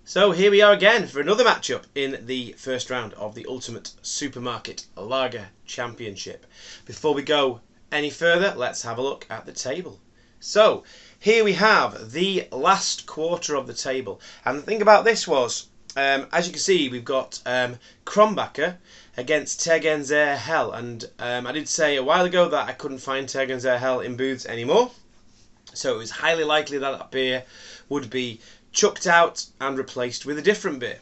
So here we are again for another matchup in the first round of the Ultimate Supermarket Lager Championship. Before we go any further, let's have a look at the table. So here we have the last quarter of the table, and the thing about this was, as you can see, we've got Krombacher against Tegernseer Hell, and I did say a while ago that I couldn't find Tegernseer Hell in booths anymore, so it was highly likely that that beer would be chucked out and replaced with a different beer.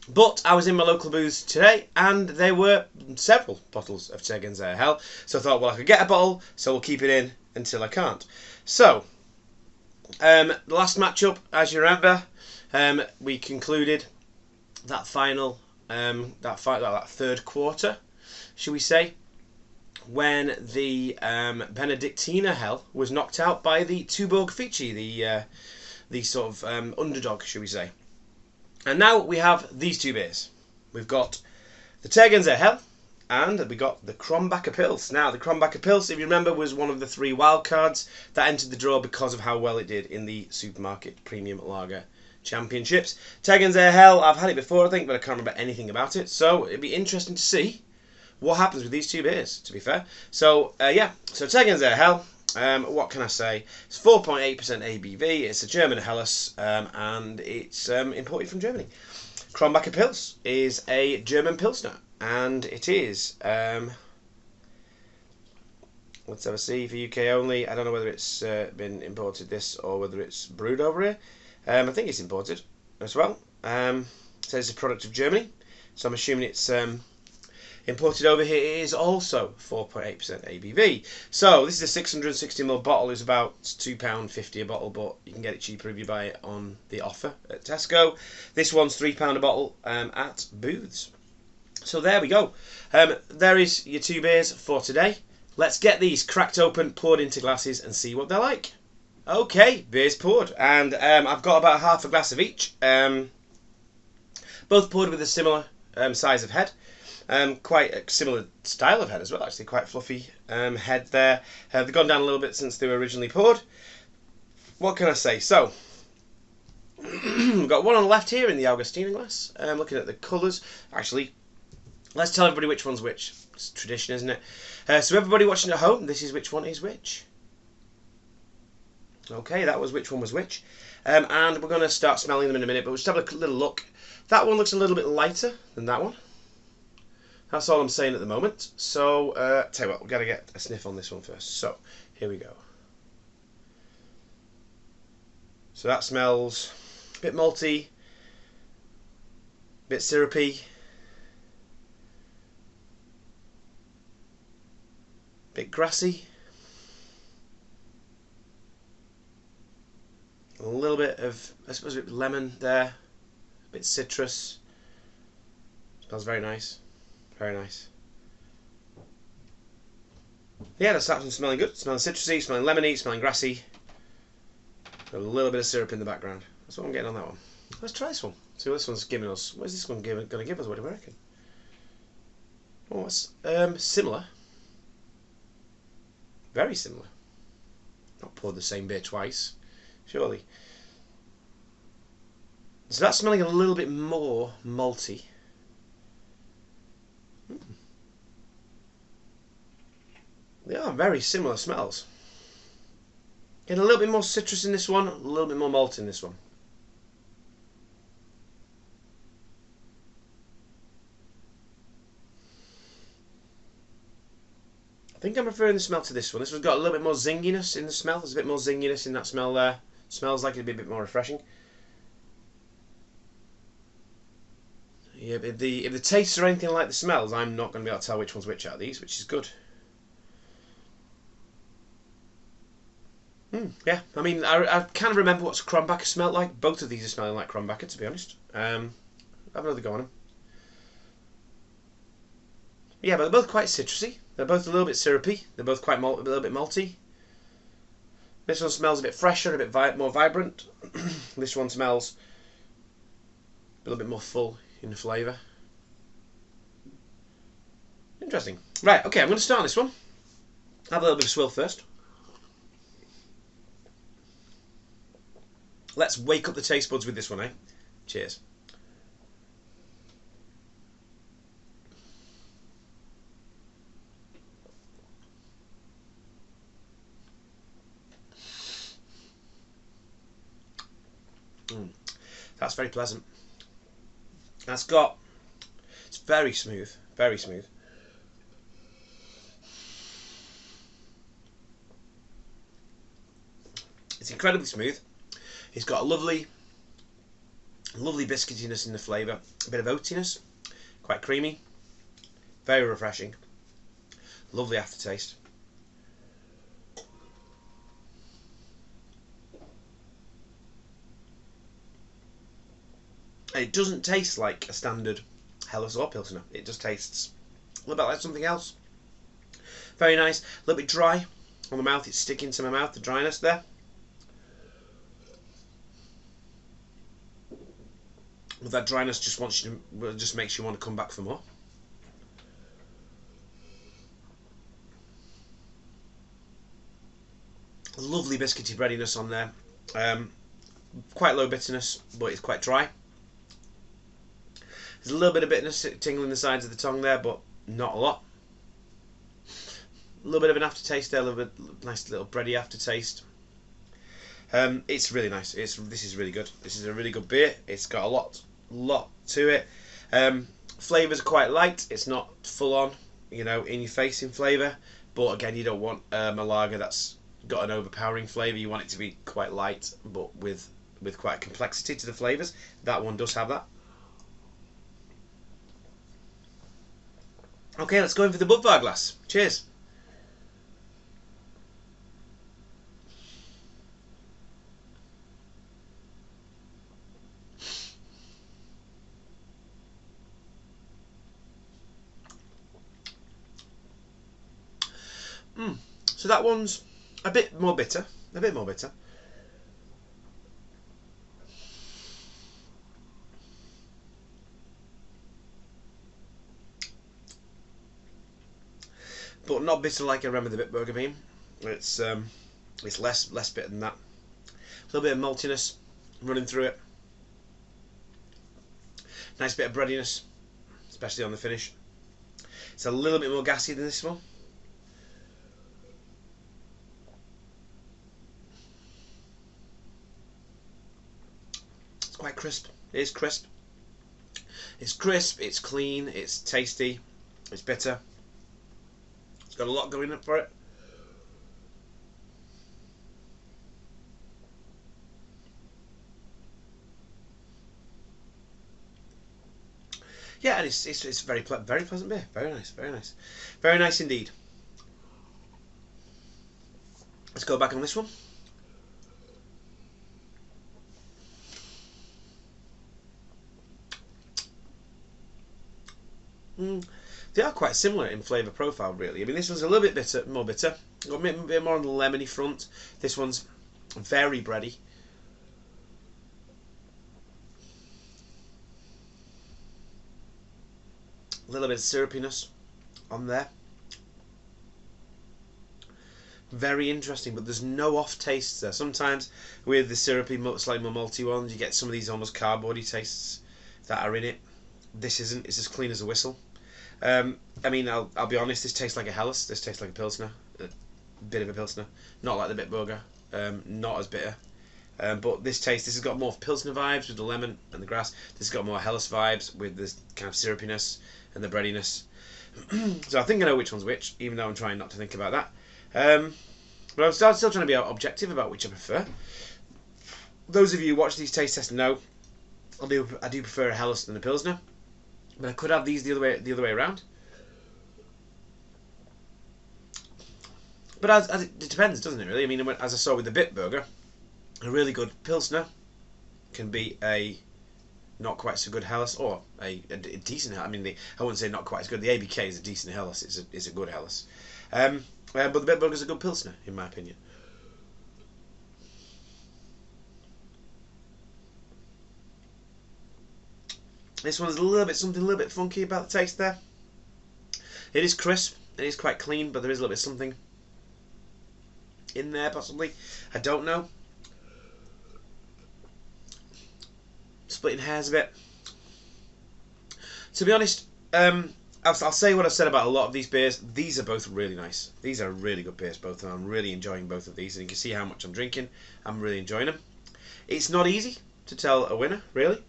But I was in my local booths today and there were several bottles of Tegernseer Hell, so I thought, well, I could get a bottle, so we'll keep it in until I can't. So the last matchup, as you remember, we concluded that final that third quarter, should we say, when the Benedictiner Hell was knocked out by the Tuborg Fici, the sort of underdog, should we say. And now we have these two beers. We've got the Tegernseer Hell and we got the Krombacher Pils. Now, the Krombacher Pils, if you remember, was one of the 3 wild cards that entered the draw because of how well it did in the Supermarket Premium Lager Championships. Tegernseer Hell, I've had it before, I think, but I can't remember anything about it. So it'd be interesting to see what happens with these two beers, to be fair. So, so Tegernseer Hell. What can I say? It's 4.8% ABV. It's a German Helles, and it's imported from Germany. Krombacher Pils is a German Pilsner, and it is. Let's have a see for UK only. I don't know whether it's been imported this or whether it's brewed over here. I think it's imported as well. It says it's a product of Germany, so I'm assuming it's imported over here. It is also 4.8% ABV. So this is a 660ml bottle. It's about £2.50 a bottle, but you can get it cheaper if you buy it on the offer at Tesco. This one's £3 a bottle at booths. So there we go. There is your 2 beers for today. Let's get these cracked open, poured into glasses, and see what they're like. Okay, beers poured, and I've got about half a glass of each. Both poured with a similar size of head. Quite a similar style of head as well, actually, quite fluffy head there. They've gone down a little bit since they were originally poured. What can I say? So, we've got one on the left here in the Augustiner glass. Looking at the colours, actually, let's tell everybody which one's which. It's tradition, isn't it? So everybody watching at home, this is which one is which. Okay, that was which one was which. And we're going to start smelling them in a minute, but we'll just have a little look. That one looks a little bit lighter than that one. That's all I'm saying at the moment. So, tell you what, we've got to get a sniff on this one first. So, here we go. So that smells a bit malty, a bit syrupy, a bit grassy, a little bit of, I suppose, a bit of lemon there, a bit citrus. Smells very nice. Very nice. Yeah, that's actually smelling good. Smelling citrusy, smelling lemony, smelling grassy. A little bit of syrup in the background. That's what I'm getting on that one. Let's try this one. See what this one's giving us. What is this one going to give us? What do we reckon? Oh, it's similar. Very similar. Not poured the same beer twice, surely. So that's smelling a little bit more malty. They are very similar smells. Getting a little bit more citrus in this one, a little bit more malt in this one. I think I'm preferring the smell to this one. This one's got a little bit more zinginess in the smell. There's a bit more zinginess in that smell there. Smells like it'd be a bit more refreshing. Yeah, but if the tastes are anything like the smells, I'm not going to be able to tell which one's which out of these, which is good. Yeah, I mean, I kind of remember what Krombacher smelled like. Both of these are smelling like Krombacher, to be honest. Have another go on them. Yeah, but they're both quite citrusy. They're both a little bit syrupy. They're both quite a little bit malty. This one smells a bit fresher, a bit more vibrant. This one smells a little bit more full in the flavour. Interesting. Right, okay, I'm going to start this one. Have a little bit of swill first. Let's wake up the taste buds with this one, eh? Cheers. That's very pleasant. It's very smooth, very smooth. It's incredibly smooth. It's got a lovely biscuitiness in the flavour, a bit of oatiness, quite creamy, very refreshing, lovely aftertaste. And it doesn't taste like a standard Helles or Pilsner. It just tastes a little bit like something else. Very nice, a little bit dry on the mouth. It's sticking to my mouth, the dryness there. But that dryness just makes you want to come back for more. Lovely biscuity breadiness on there. Quite low bitterness, but it's quite dry. There's a little bit of bitterness tingling the sides of the tongue there, but not a lot. A little bit of an aftertaste there, a little bit nice little bready aftertaste. It's really nice. This is really good. This is a really good beer. It's got a lot to it. Flavours are quite light. It's not full on, in your face in flavour. But again, you don't want a lager that's got an overpowering flavour. You want it to be quite light, but with quite a complexity to the flavours. That one does have that. Okay, let's go in for the Budvar glass. Cheers. So that one's a bit more bitter. But not bitter like I remember the Bitburger being. It's less bitter than that. A little bit of maltiness running through it. Nice bit of breadiness, especially on the finish. It's a little bit more gassy than this one. It's quite crisp. It is crisp. It's crisp, it's clean, it's tasty, it's bitter. It's got a lot going up for it. Yeah, and it's very pleasant beer. Very nice indeed. Let's go back on this one. They are quite similar in flavour profile, really. I mean, this one's a little bit more bitter. Got a bit more on the lemony front. This one's very bready. A little bit of syrupiness on there. Very interesting, but there's no off tastes there. Sometimes with the syrupy, slightly more malty ones, you get some of these almost cardboardy tastes that are in it. This isn't. It's as clean as a whistle. I mean, I'll be honest. This tastes like a Helles. This tastes like a Pilsner, a bit of a Pilsner. Not like the Bitburger. Not as bitter. But this has got more Pilsner vibes with the lemon and the grass. This has got more Helles vibes with this kind of syrupiness and the breadiness. So I think I know which one's which, even though I'm trying not to think about that. But I'm still trying to be objective about which I prefer. Those of you who watch these taste tests know I do prefer a Helles than a Pilsner. But I could have these the other way around. But as it depends, doesn't it? Really, I mean, as I saw with the Bitburger, a really good Pilsner can be a not quite so good Helles, or a decent. I mean, I wouldn't say not quite as good. The ABK is a decent Helles. It's a good Helles. But the Bitburger is a good Pilsner, in my opinion. This one's something a little bit funky about the taste there. It is crisp, it is quite clean, but there is a little bit something in there possibly. I don't know. splitting hairs a bit. To be honest, I'll say what I've said about a lot of these beers. These are both really nice. These are really good beers, both of them. I'm really enjoying both of these, and you can see how much I'm drinking. I'm really enjoying them. It's not easy to tell a winner, really.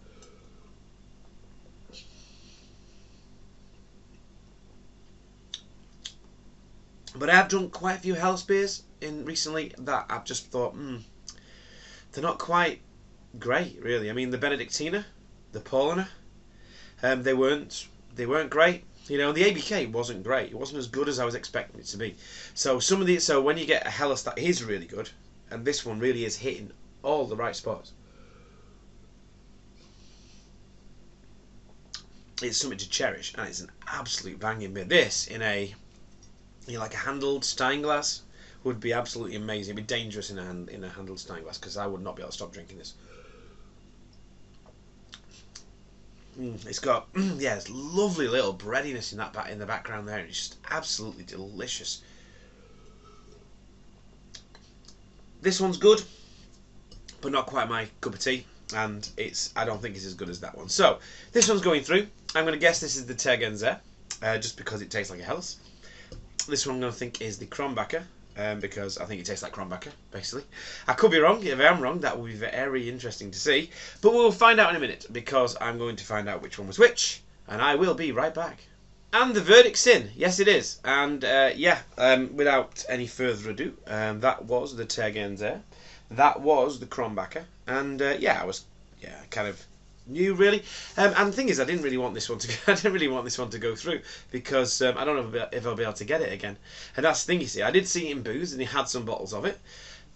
But I have drunk quite a few Helles beers recently that I've just thought, they're not quite great, really. I mean, the Benedictina, the Paulaner, they weren't great. You know, the ABK wasn't great. It wasn't as good as I was expecting it to be. So when you get a Helles that is really good, and this one really is hitting all the right spots, it's something to cherish, and it's an absolute banging beer. This in like a handled stein glass would be absolutely amazing. It'd be dangerous in a handled stein glass, because I would not be able to stop drinking this. It's got it's lovely little breadiness in the background there. It's just absolutely delicious. This one's good, but not quite my cup of tea, and I don't think it's as good as that one. So this one's going through. I'm going to guess this is the Tegernseer, just because it tastes like a Helles. This one I'm going to think is the Krombacher, because I think it tastes like Krombacher, basically. I could be wrong. If I am wrong, that will be very interesting to see. But we'll find out in a minute, because I'm going to find out which one was which, and I will be right back. And the verdict's in. Yes, it is. And without any further ado, that was the Tegernseer. That was the Krombacher. And I was kind of new, really. And the thing is, I didn't really want this one to go through, because I don't know if I'll be able to get it again. And that's the thing, you see. I did see it in booths, and he had some bottles of it.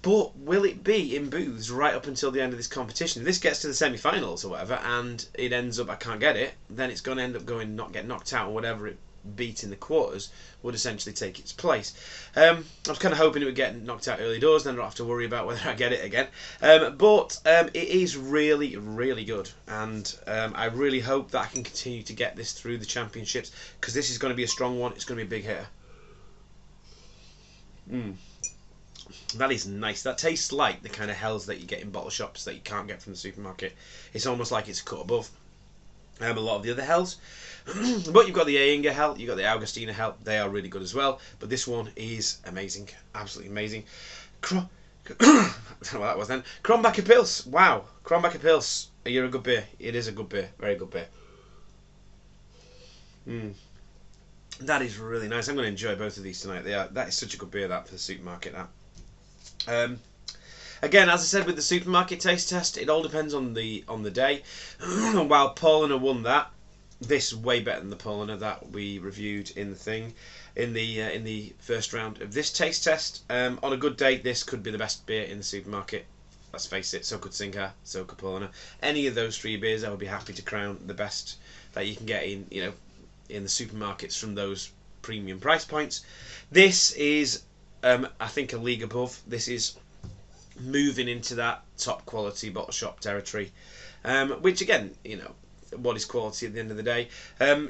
But will it be in booths right up until the end of this competition? If this gets to the semi-finals or whatever, and it ends up I can't get it, then it's going to end up get knocked out, or whatever it beat in the quarters would essentially take its place. I was kind of hoping it would get knocked out early doors, then I don't have to worry about whether I get it again. But it is really, really good, and I really hope that I can continue to get this through the championships, because this is going to be a strong one. It's going to be a big hitter. That is nice. That tastes like the kind of Helles that you get in bottle shops that you can't get from the supermarket. It's almost like it's a cut above a lot of the other Helles. But you've got the Eyinger Hell, you've got the Augustina Hell. They are really good as well. But this one is amazing. Absolutely amazing. I don't know what that was then. Krombacher Pils. Wow. Krombacher Pils. You're a good beer. It is a good beer. Very good beer. That is really nice. I'm going to enjoy both of these tonight. That is such a good beer, that, for the supermarket. That. Again, as I said with the supermarket taste test, it all depends on the day. While Paulaner won that, this is way better than the Paulaner that we reviewed in the first round of this taste test. On a good day, this could be the best beer in the supermarket. Let's face it. So could Sinker, so could Paulaner. Any of those three beers, I would be happy to crown the best that you can get in the supermarkets from those premium price points. This is, I think, a league above. This is moving into that top quality bottle shop territory, which again, what is quality at the end of the day?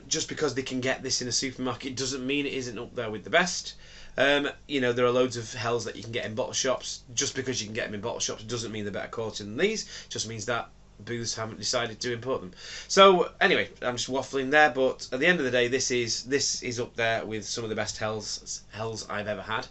Just because they can get this in a supermarket doesn't mean it isn't up there with the best. There are loads of Helles that you can get in bottle shops. Just because you can get them in bottle shops doesn't mean they're better quality than these. Just means that booths haven't decided to import them. So anyway, I'm just waffling there, but at the end of the day, this is up there with some of the best Helles I've ever had.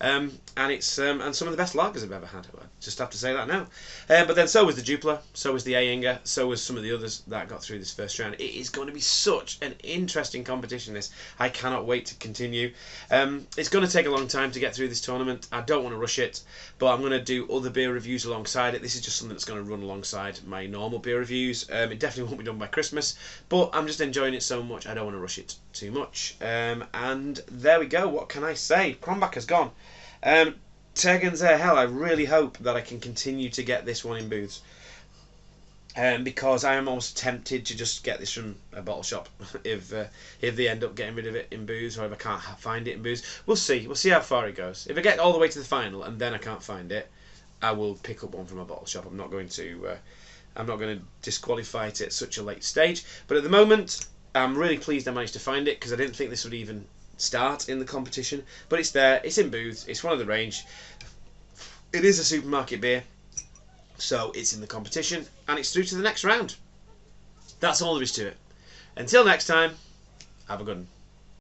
And it's and some of the best lagers I've ever had. I just have to say that now. But then so was the Dupler, so was the Eyinger, so was some of the others that got through this first round. It is going to be such an interesting competition, this. I cannot wait to continue. It's going to take a long time to get through this tournament. I don't want to rush it, but I'm going to do other beer reviews alongside it. This is just something that's going to run alongside my normal beer reviews. It definitely won't be done by Christmas, but I'm just enjoying it so much, I don't want to rush it too much. And there we go. What can I say? Krombacher's gone. Tegernseer Hell, I really hope that I can continue to get this one in booths, because I am almost tempted to just get this from a bottle shop if they end up getting rid of it in booths, or if I can't find it in booths. We'll see how far it goes. If I get all the way to the final and then I can't find it, I will pick up one from a bottle shop. I'm not going to disqualify it at such a late stage, but at the moment I'm really pleased I managed to find it, because I didn't think this would even start in the competition, but it's there, it's in booths, it's one of the range, it is a supermarket beer, so it's in the competition, and it's through to the next round. That's all there is to it. Until next time, have a good one.